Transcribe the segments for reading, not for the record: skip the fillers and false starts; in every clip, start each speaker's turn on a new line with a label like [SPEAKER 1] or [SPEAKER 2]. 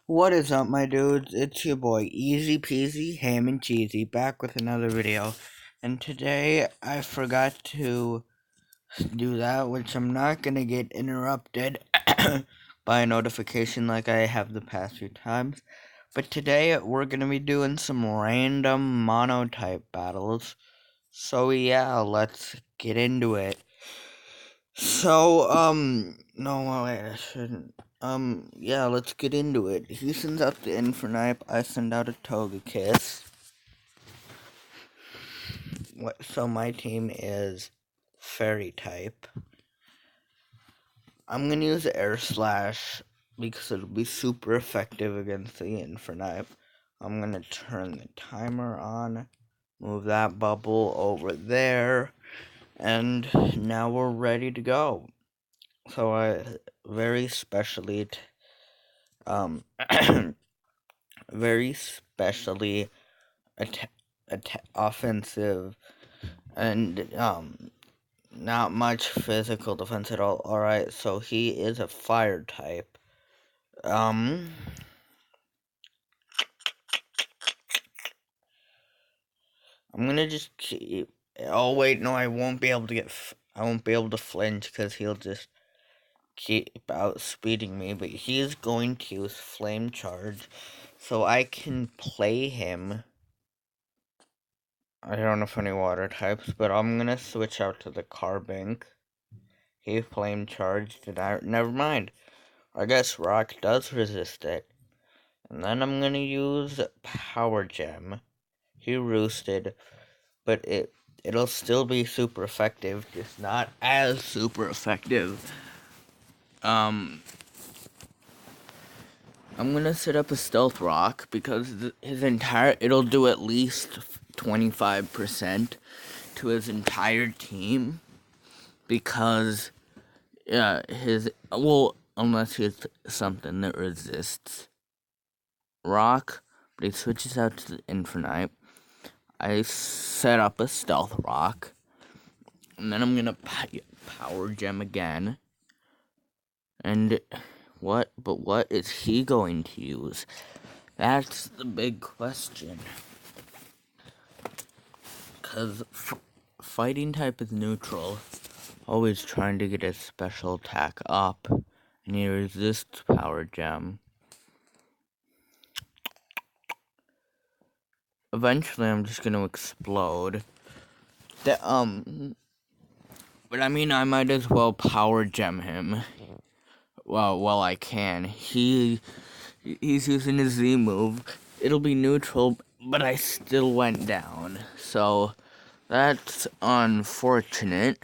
[SPEAKER 1] What is up, my dudes? It's your boy, Easy Peasy, Ham and Cheesy, back with another video. And today, I forgot to do that, which I'm not gonna get interrupted by a notification like I have the past few times. But today, we're gonna be doing some random monotype battles. So yeah, let's get into it. No, wait, I shouldn't. Yeah, let's get into it. He sends out the Infernipe, I send out a Togekiss. So my team is Fairy type. I'm gonna use Air Slash because it'll be super effective against the Infernipe. I'm gonna turn the timer on, move that bubble over there, and now we're ready to go. So I very specially um very specially offensive and not much physical defense at all. Alright, so he is a fire type. Um I'm gonna just keep. Oh wait, no, I won't be able to I won't be able to flinch because he'll just keep outspeeding me. But he's going to use Flame Charge, so I can play him. I don't know if any water types, but I'm gonna switch out to the Carbink. He Flame Charged, and never mind. I guess Rock does resist it. And then I'm gonna use Power Gem. He roosted, but it'll still be super effective, just not as super effective. I'm gonna set up a Stealth Rock because it'll do at least 25% to his entire team because unless he's something that resists Rock, but he switches out to the Infernipe. I set up a Stealth Rock, and then I'm gonna Power Gem again. And what is he going to use? That's the big question. Because fighting type is neutral, always trying to get his special attack up, and he resists Power Gem. Eventually, I'm just gonna explode. But I mean, I might as well Power Gem him. Well, I can. He's using his Z move. It'll be neutral, but I still went down. So, that's unfortunate.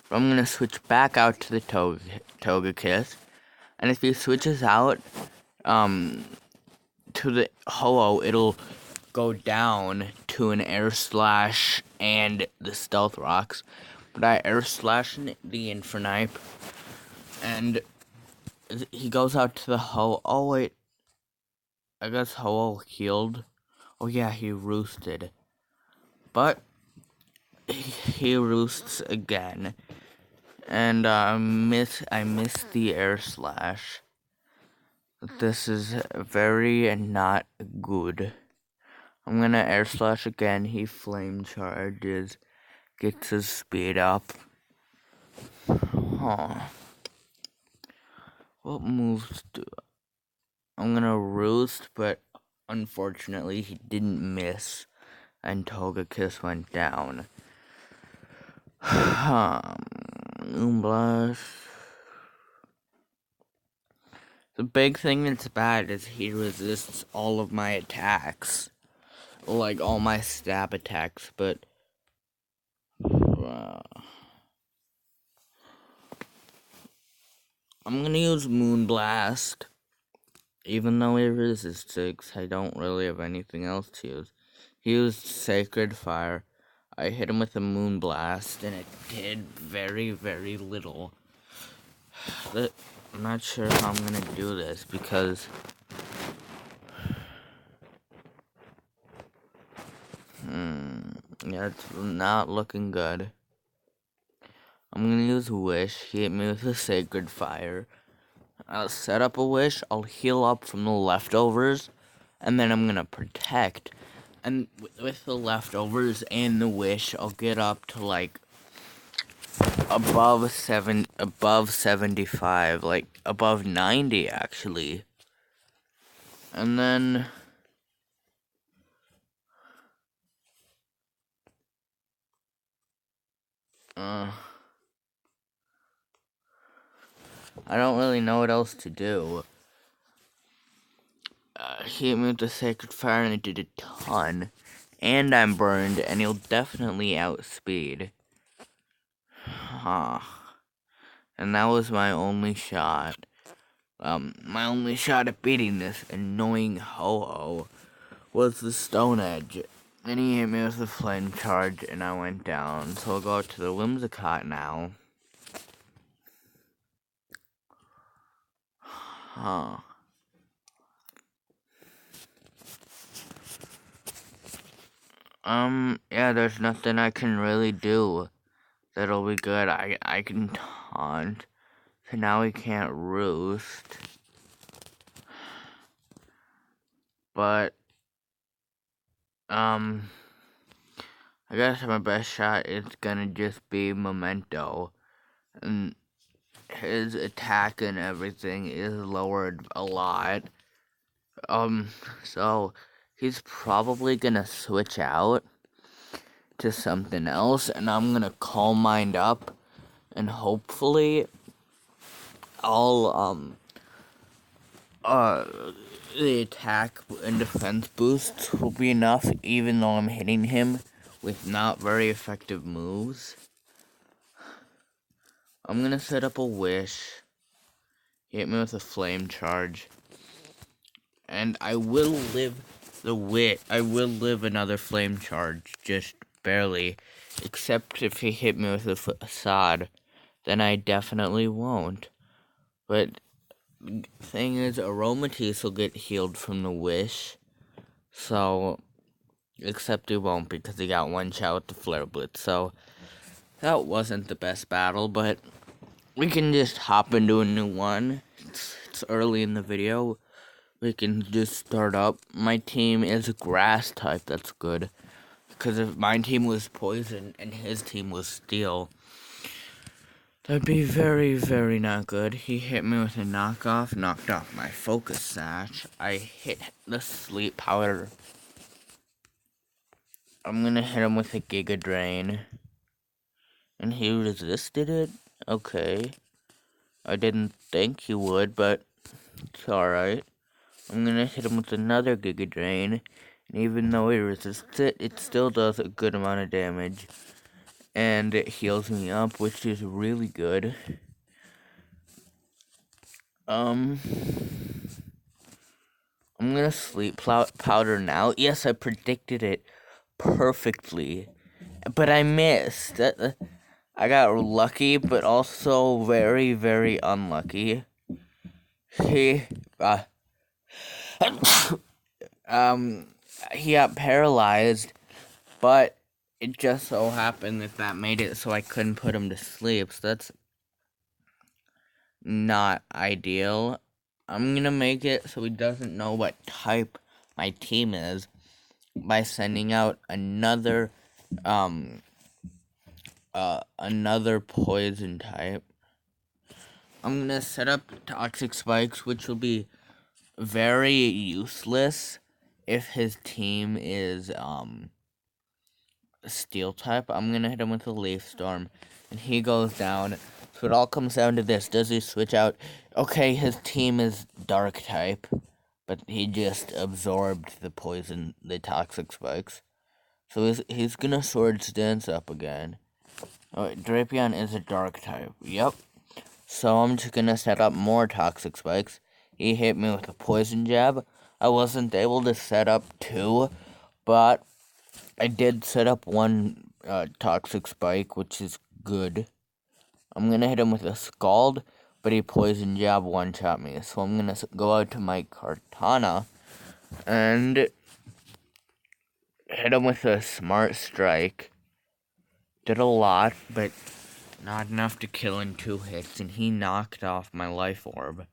[SPEAKER 1] I'm gonna switch back out to the Togekiss. And if he switches out, to the Ho-Oh, it'll go down to an Air Slash and the Stealth Rocks. But I Air Slash the Infernipe, and he goes out to the Ho. Oh wait, I guess Ho healed. Oh yeah, he roosted, but he roosts again, and I missed the Air Slash. This is very not good. I'm gonna Air Slash again. He Flame Charges, gets his speed up. Huh. What moves do I'm gonna Roost, but unfortunately he didn't miss, and Togekiss went down. Moonblast. The big thing that's bad is he resists all of my attacks. Like all my stab attacks, but I'm gonna use Moonblast. Even though he resists it, I don't really have anything else to use. He used Sacred Fire. I hit him with a Moonblast, and it did very, very little. But I'm not sure how I'm gonna do this, because yeah, it's not looking good. I'm gonna use Wish. He hit me with a Sacred Fire. I'll set up a wish, I'll heal up from the leftovers, and then I'm gonna protect. And with the leftovers and the wish, I'll get up to like above 75, like above 90 actually. And then I don't really know what else to do. He hit me with the Sacred Fire and it did a ton. And I'm burned, and he'll definitely outspeed. Huh. And that was my only shot. My only shot at beating this annoying Ho-Oh was the Stone Edge. And he hit me with the Flame Charge, and I went down. So I'll go to the Whimsicott now. Huh. Yeah, there's nothing I can really do that'll be good. I can taunt, so now he can't roost. But, I guess my best shot is gonna just be Memento. And his attack and everything is lowered a lot. So he's probably gonna switch out to something else, and I'm gonna Calm Mind up, and hopefully I'll the attack and defense boosts will be enough, even though I'm hitting him with not very effective moves. I'm gonna set up a wish, hit me with a flame charge, and I will live I will live another flame charge, just barely, except if he hit me with a facade, then I definitely won't. But thing is, Aromatisse will get healed from the wish, so, except he won't because he got one shot with the Flare Blitz, so that wasn't the best battle, but we can just hop into a new one. It's early in the video. We can just start up. My team is Grass type, that's good, because if my team was Poison and his team was Steel, that'd be very, very not good. He hit me with a knockoff, knocked off my Focus Sash. I hit the Sleep Powder. I'm gonna hit him with a Giga Drain. And he resisted it? Okay. I didn't think he would, but it's alright. I'm gonna hit him with another Giga Drain. And even though he resists it, it still does a good amount of damage. And it heals me up, which is really good. I'm gonna Sleep Powder now. Yes, I predicted it perfectly. But I missed. I got lucky, but also very, very unlucky. He, he got paralyzed, but it just so happened that made it so I couldn't put him to sleep, so that's not ideal. I'm gonna make it so he doesn't know what type my team is by sending out another poison type. I'm gonna set up Toxic Spikes, which will be very useless if his team is Steel type. I'm gonna hit him with a Leaf Storm, and he goes down. So it all comes down to this: does he switch out? Okay, his team is Dark type, but he just absorbed the poison, the Toxic Spikes. So he's gonna Swords Dance up again. Oh, Drapion is a Dark type. Yep. So I'm just gonna set up more Toxic Spikes. He hit me with a Poison Jab. I wasn't able to set up two, but I did set up one Toxic Spike, which is good. I'm gonna hit him with a Scald, but he Poison Jab one-shot me. So I'm gonna go out to my Kartana and hit him with a Smart Strike. Did a lot, but not enough to kill in 2 hits, and he knocked off my Life Orb.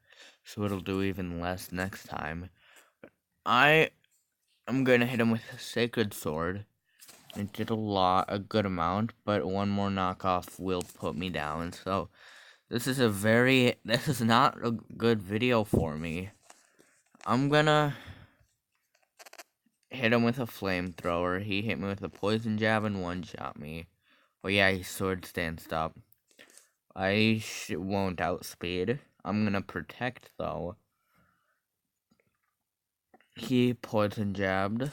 [SPEAKER 1] so it'll do even less next time. I am gonna hit him with a Sacred Sword. It did a good amount, but one more knockoff will put me down, so this is not a good video for me. I'm gonna hit him with a flamethrower. He hit me with a poison jab and one-shot me. Oh yeah, he sword stanced up. I won't outspeed. I'm gonna protect though. He poison jabbed.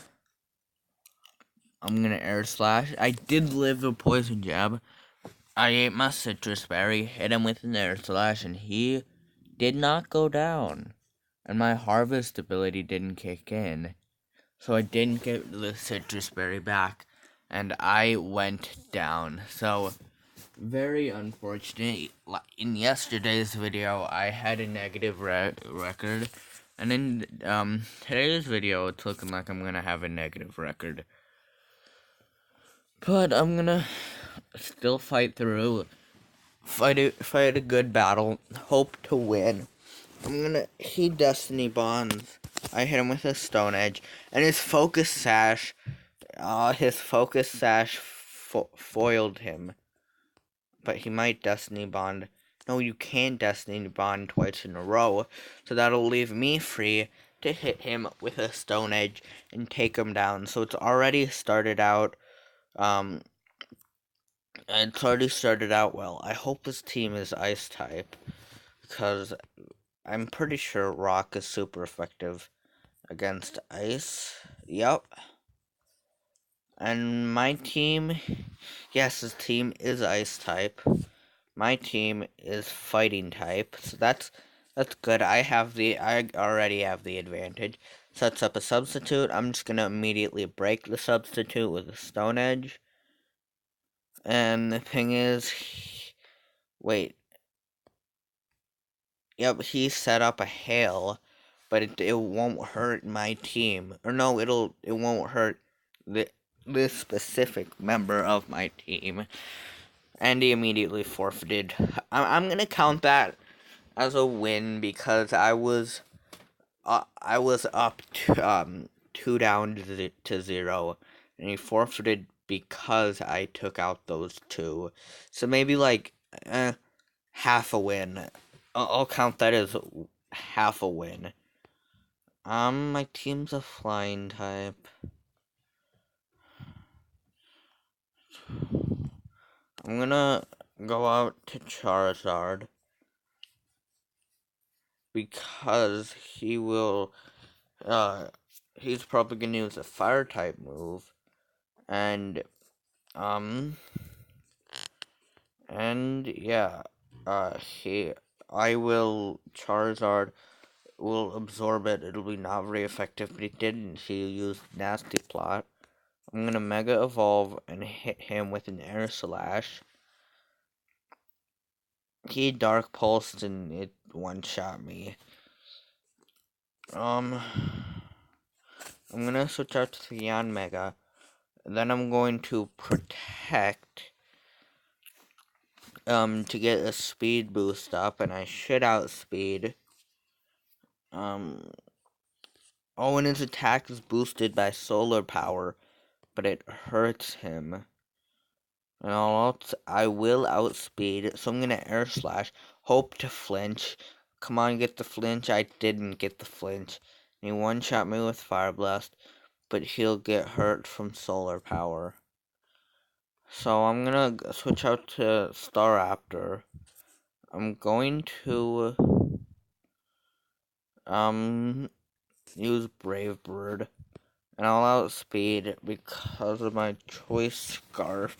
[SPEAKER 1] I'm gonna air slash. I did live a poison jab. I ate my citrus berry, hit him with an air slash, and he did not go down. And my harvest ability didn't kick in. So I didn't get the citrus berry back. And I went down. So, very unfortunate. In yesterday's video, I had a negative record. And in today's video, it's looking like I'm gonna have a negative record. But I'm gonna still fight through. Fight a good battle. Hope to win. He Destiny Bonds. I hit him with a Stone Edge. And his Focus Sash. Foiled him. But he might Destiny Bond. No, you can't Destiny Bond twice in a row. So that'll leave me free to hit him with a Stone Edge and take him down. So it's already started out. It's already started out well. I hope this team is Ice type. Because I'm pretty sure Rock is super effective against Ice. Yep. And my team, yes, his team is Ice type. My team is Fighting type, so that's good. I already have the advantage. Sets up a substitute. I'm just gonna immediately break the substitute with a Stone Edge. And the thing is, wait. Yep, he set up a hail, but it won't hurt my team. Or no, it won't hurt this specific member of my team. And he immediately forfeited. I'm gonna count that as a win because I was up to, 2 down to 0, and he forfeited because I took out those 2. So maybe like half a win. I'll count that as half a win. My team's a Flying type. I'm gonna go out to Charizard because he will, he's probably gonna use a Fire type move, and yeah, Charizard will absorb it. It'll be not very effective, but he didn't. He used Nasty Plot. I'm gonna Mega Evolve and hit him with an Air Slash. He Dark Pulsed and it one-shot me. I'm gonna switch out to the Yanmega. Then I'm going to Protect. To get a speed boost up, and I should outspeed. And his attack is boosted by solar power, but it hurts him. And I will outspeed, so I'm gonna Air Slash. Hope to flinch. Come on, get the flinch. I didn't get the flinch. And he one-shot me with Fire Blast, but he'll get hurt from solar power. So I'm gonna switch out to Staraptor. I'm going to use Brave Bird, and I'll outspeed because of my choice Scarf.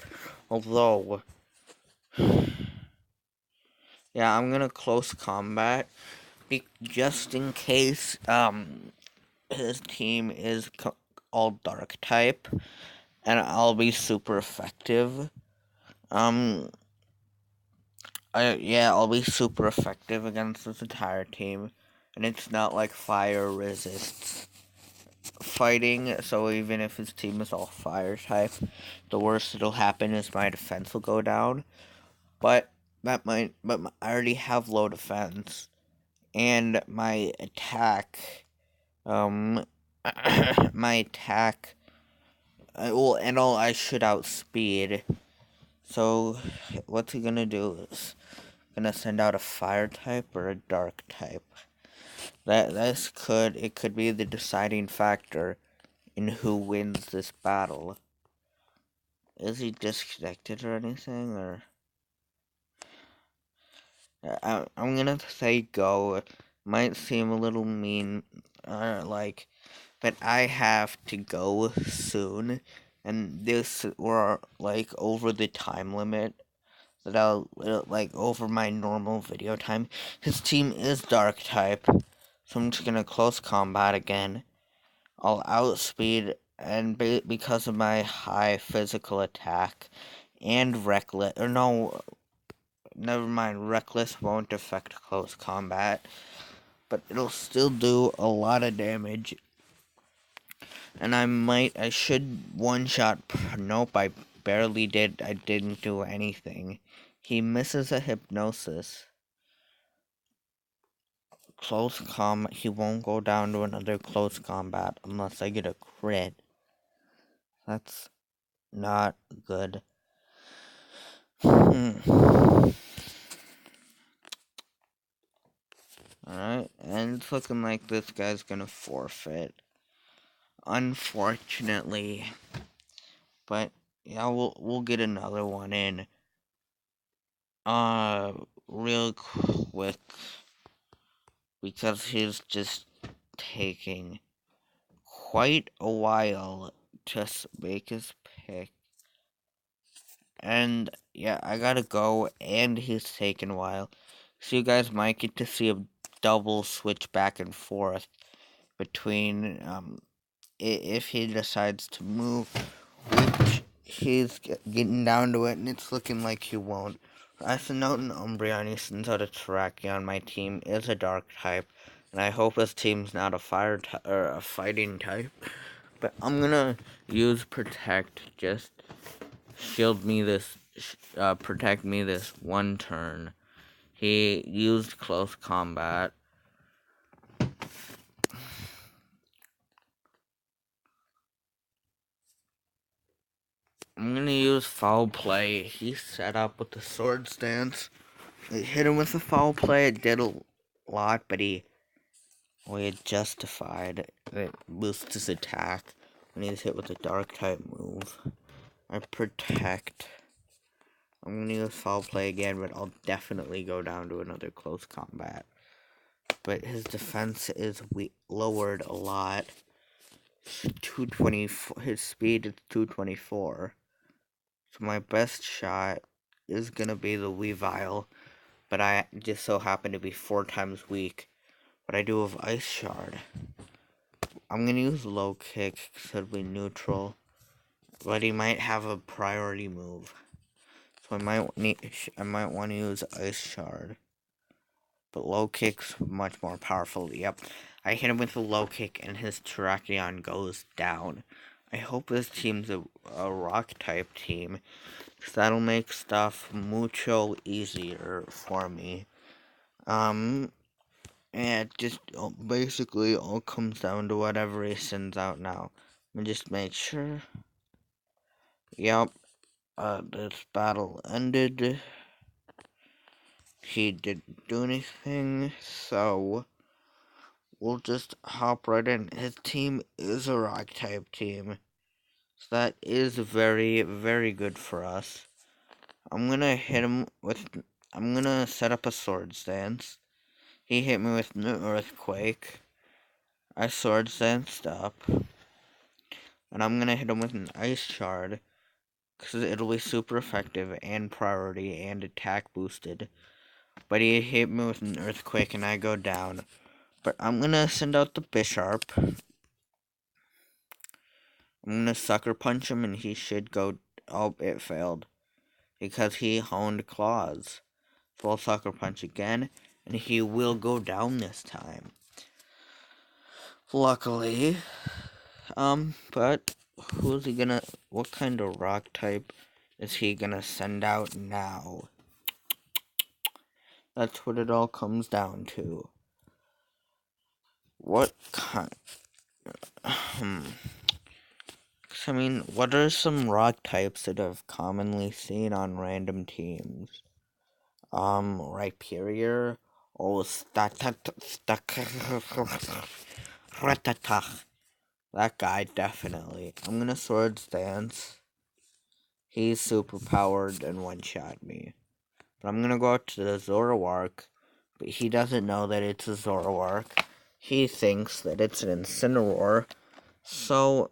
[SPEAKER 1] Although, yeah, I'm gonna close combat just in case his team is all Dark type, and I'll be super effective. I'll be super effective against this entire team, and it's not like fire resists fighting, so even if his team is all fire type, the worst that'll happen is my defense will go down, but I already have low defense, and my attack, my attack, I should outspeed. So, what's he gonna do? Is gonna send out a fire type or a dark type? It could be the deciding factor in who wins this battle. Is he disconnected or anything, or? I'm gonna say go. Might seem a little mean, but I have to go soon, and we're like over the time limit that over my normal video time. His team is dark type, so I'm just gonna close combat again. I'll outspeed, and because of my high physical attack and reckless, or no, never mind, reckless won't affect close combat, but it'll still do a lot of damage. And I should one shot. Nope, I barely did. I didn't do anything. He misses a hypnosis. Close combat. He won't go down to another close combat unless I get a crit. That's not good. Alright, and it's looking like this guy's gonna forfeit. Unfortunately. But yeah, we'll get another one in. Real quick, because he's just taking quite a while to make his pick. And yeah, I gotta go, and he's taking a while. So you guys might get to see a double switch back and forth between if he decides to move, which he's getting down to it, and it's looking like he won't. Astronaut and Umbreon sends out a Terrakion. My team is a dark type, and I hope his team's not a fire or a fighting type. But I'm gonna use Protect, just protect me this one turn. He used Close Combat. I'm gonna use Foul Play. He set up with the Swords Dance. It hit him with the Foul Play. It did a lot, but he justified. It boosts his attack when he's hit with a Dark type move. I Protect. I'm gonna use Foul Play again, but I'll definitely go down to another close combat. But his defense is lowered a lot. 224. His speed is 224. So my best shot is gonna be the Weavile, but I just so happen to be 4 times weak. But I do have Ice Shard. I'm gonna use Low Kick because it'll be neutral, but he might have a priority move, so I might want to use Ice Shard. But Low Kick's much more powerful. Yep, I hit him with a Low Kick, and his Terrakion goes down. I hope this team's a Rock type team, because that'll make stuff mucho easier for me. And it just basically all comes down to whatever he sends out now. Let me just make sure. Yep, this battle ended. He didn't do anything, so we'll just hop right in. His team is a Rock type team, so that is very, very good for us. I'm gonna set up a Swords Dance. He hit me with an Earthquake. I Swords Danced up. And I'm gonna hit him with an Ice Shard, because it'll be super effective and priority and attack boosted. But he hit me with an Earthquake and I go down. But I'm gonna send out the Bisharp. I'm gonna Sucker Punch him and he should go. Oh, it failed. Because he honed Claws. So I'll Sucker Punch again, and he will go down this time. Luckily. But who's he gonna. What kind of Rock type is he gonna send out now? That's what it all comes down to. what kind? I mean, what are some rock types that I've commonly seen on random teams? Rhyperior. Oh, Ratatach. That guy, definitely. I'm gonna Swords Dance. He's super powered and one-shot me. But I'm gonna go out to the Zoroark, but he doesn't know that it's a Zoroark. He thinks that it's an Incineroar. So,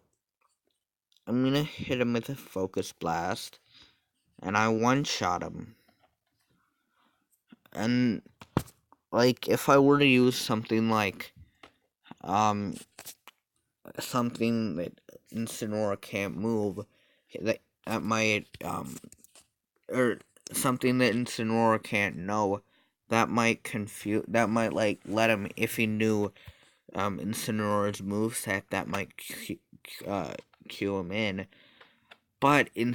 [SPEAKER 1] I'm gonna hit him with a Focus Blast, and I one-shot him. And, like, if I were to use something like, something that Incineroar can't move, that might, or something that Incineroar can't know, that might like, let him, if he knew, Incineroar's moveset, that might, cue him in. But I'm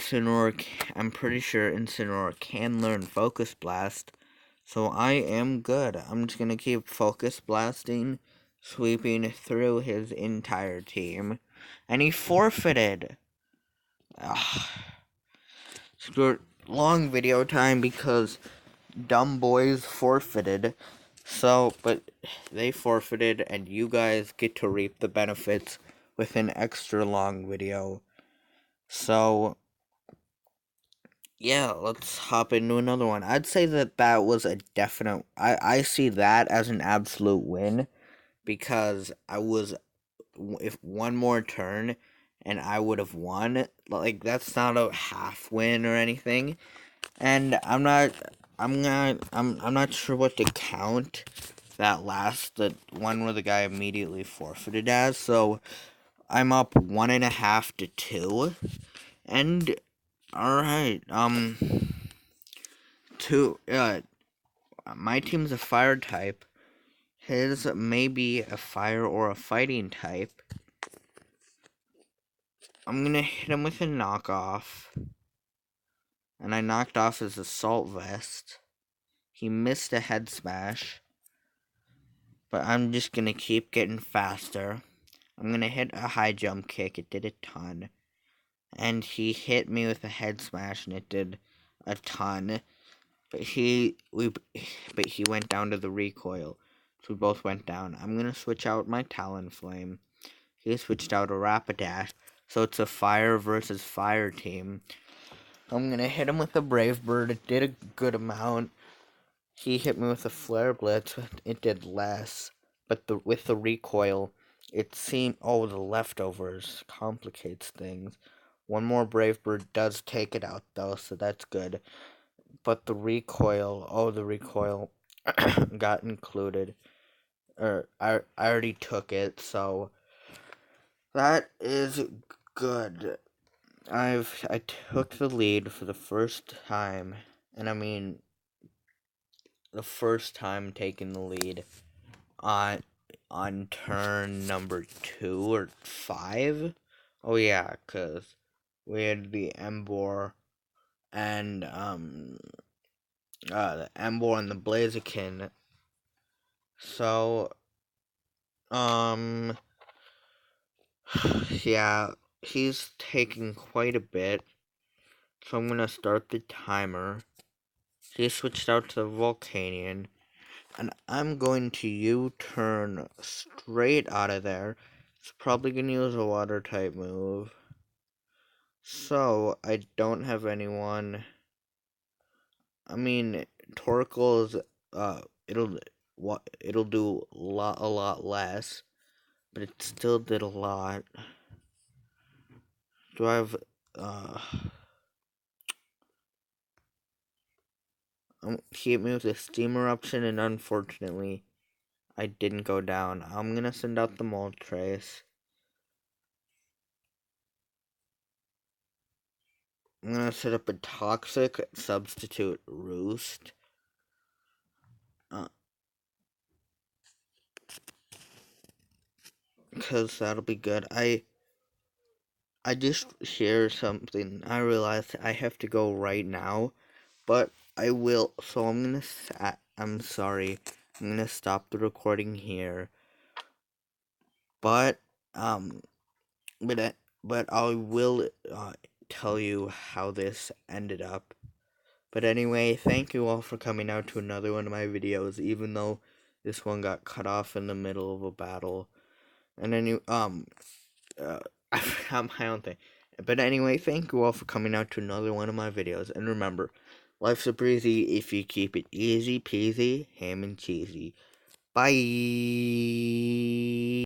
[SPEAKER 1] pretty sure Incineroar can learn Focus Blast, so I am good. I'm just gonna keep Focus Blasting, sweeping through his entire team, and he forfeited. Screw long video time because dumb boys forfeited. So, but they forfeited, and you guys get to reap the benefits with an extra long video. So, yeah, let's hop into another one. I'd say that was a definite. I see that as an absolute win because if one more turn and I would have won. Like, that's not a half win or anything. And I'm not sure what to count the one where the guy immediately forfeited as. So I'm up 1.5 to 2. And alright, my team's a fire type. His may be a fire or a fighting type. I'm gonna hit him with a knockoff. And I knocked off his assault vest. He missed a head smash. But I'm just gonna keep getting faster. I'm gonna hit a high jump kick. It did a ton. And he hit me with a head smash and it did a ton. But he went down to the recoil. So we both went down. I'm gonna switch out my Talonflame. He switched out a Rapidash. So it's a fire versus fire team. I'm gonna hit him with a Brave Bird. It did a good amount. He hit me with a Flare Blitz. It did less. But with the recoil, it seemed... Oh, the leftovers complicates things. One more Brave Bird does take it out, though, so that's good. But the recoil... Oh, the recoil got included. I already took it, so... That is good. I took the lead for the first time. And I mean... the first time taking the lead on turn number 2 or 5. Oh yeah, cause we had the Emboar and the Emboar and the Blaziken. So yeah, he's taking quite a bit. So I'm gonna start the timer. He switched out to the Volcanion. And I'm going to U-turn straight out of there. It's probably going to use a water type move. So, I don't have anyone. I mean, Torkoal is, it'll do a lot less. But it still did a lot. Do I have, hit me with a steam eruption, and unfortunately, I didn't go down. I'm gonna send out the Moltres. I'm gonna set up a toxic substitute roost. Because that'll be good. I just hear something. I realized I have to go right now, but I will. So I'm sorry. I'm gonna stop the recording here. But um, but I will tell you how this ended up. But anyway, thank you all for coming out to another one of my videos, even though this one got cut off in the middle of a battle. And I found my own thing. But anyway, thank you all for coming out to another one of my videos. And remember, life's a breezy if you keep it easy peasy, ham and cheesy. Bye.